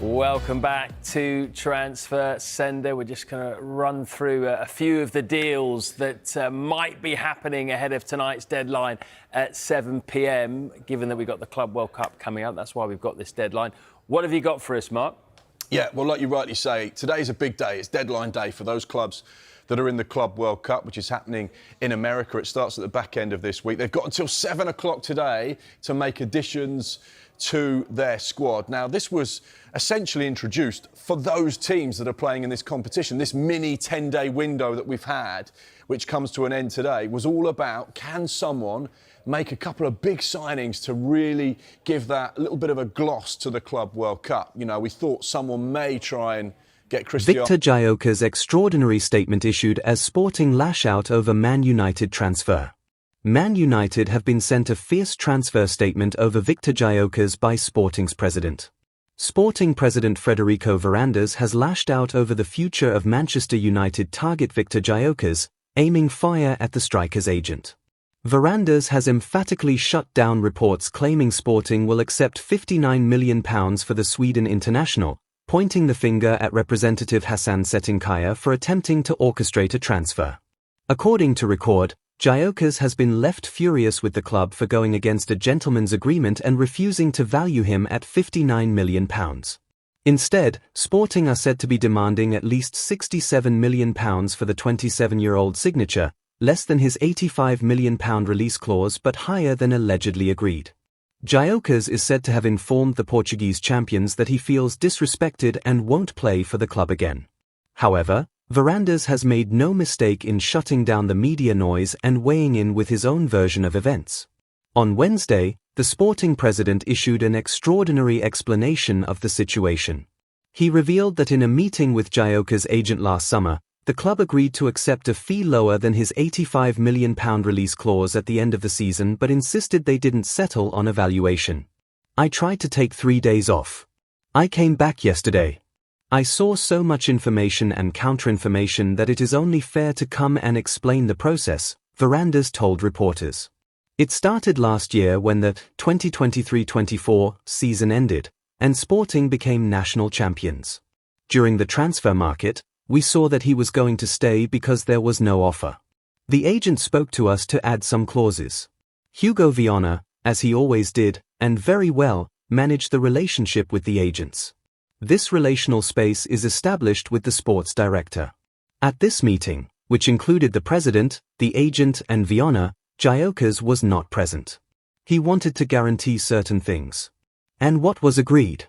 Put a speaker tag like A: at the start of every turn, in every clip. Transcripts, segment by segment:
A: Welcome back to Transfer Sender. We're just going to run through a few of the deals that might be happening ahead of tonight's deadline at 7 p.m, given that we've got the Club World Cup coming up. That's why we've got this deadline. What have you got for us, Mark?
B: Yeah, well, like you rightly say, today's a big day. It's deadline day for those clubs that are in the Club World Cup, which is happening in America. It starts at the back end of this week. They've got until 7 o'clock today to make additions to their squad. Now, this was essentially introduced for those teams that are playing in this competition. This mini 10-day window that we've had, which comes to an end today, was all about, can someone make a couple of big signings to really give that little bit of a gloss to the Club World Cup? You know, we thought someone may try and get Cristiano.
C: Viktor Gyokeres' extraordinary statement issued as Sporting lash out over Man United transfer. Man United have been sent a fierce transfer statement over Viktor Gyokeres by Sporting's president. Sporting president Federico Varandas has lashed out over the future of Manchester United target Viktor Gyokeres, aiming fire at the striker's agent. Varandas has emphatically shut down reports claiming Sporting will accept £59 million for the Sweden international, pointing the finger at Representative Hassan Setinkaya for attempting to orchestrate a transfer. According to Record, Gyokeres has been left furious with the club for going against a gentleman's agreement and refusing to value him at £59 million. Instead, Sporting are said to be demanding at least £67 million for the 27-year-old signature, less than his £85 million release clause but higher than allegedly agreed. Gyokeres is said to have informed the Portuguese champions that he feels disrespected and won't play for the club again. However, Varandas has made no mistake in shutting down the media noise and weighing in with his own version of events. On Wednesday, the Sporting president issued an extraordinary explanation of the situation. He revealed that in a meeting with Gyokeres' agent last summer, the club agreed to accept a fee lower than his £85 million release clause at the end of the season but insisted they didn't settle on a valuation. "I tried to take 3 days off. I came back yesterday. I saw so much information and counter-information that it is only fair to come and explain the process," Varandas told reporters. It started last year when the 2023-24 season ended, and Sporting became national champions. During the transfer market, we saw that he was going to stay because there was no offer. The agent spoke to us to add some clauses. Hugo Viana, as he always did, and very well, managed the relationship with the agents. This relational space is established with the sports director. At this meeting, which included the president, the agent and Viana, Gyokeres was not present. He wanted to guarantee certain things. And what was agreed?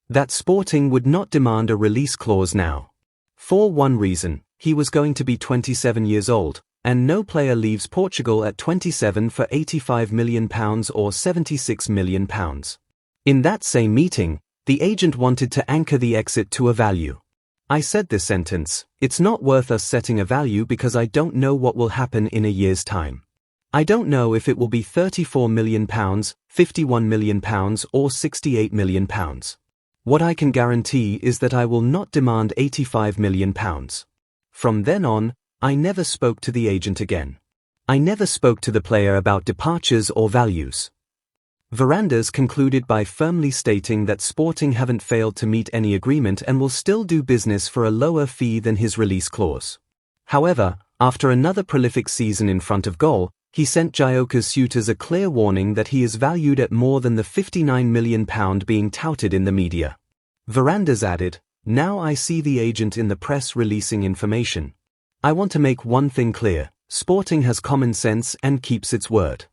C: That Sporting would not demand a release clause now. For one reason, he was going to be 27 years old, and no player leaves Portugal at 27 for £85 million or £76 million. In that same meeting, the agent wanted to anchor the exit to a value. "I said this sentence, it's not worth us setting a value because I don't know what will happen in a year's time. I don't know if it will be £34 million, £51 million or £68 million. What I can guarantee is that I will not demand £85 million. From then on, I never spoke to the agent again. I never spoke to the player about departures or values." Varandas concluded by firmly stating that Sporting haven't failed to meet any agreement and will still do business for a lower fee than his release clause. However, after another prolific season in front of goal, he sent Gyokeres' suitors a clear warning that he is valued at more than the £59 million being touted in the media. Varandas added, "Now I see the agent in the press releasing information. I want to make one thing clear, Sporting has common sense and keeps its word.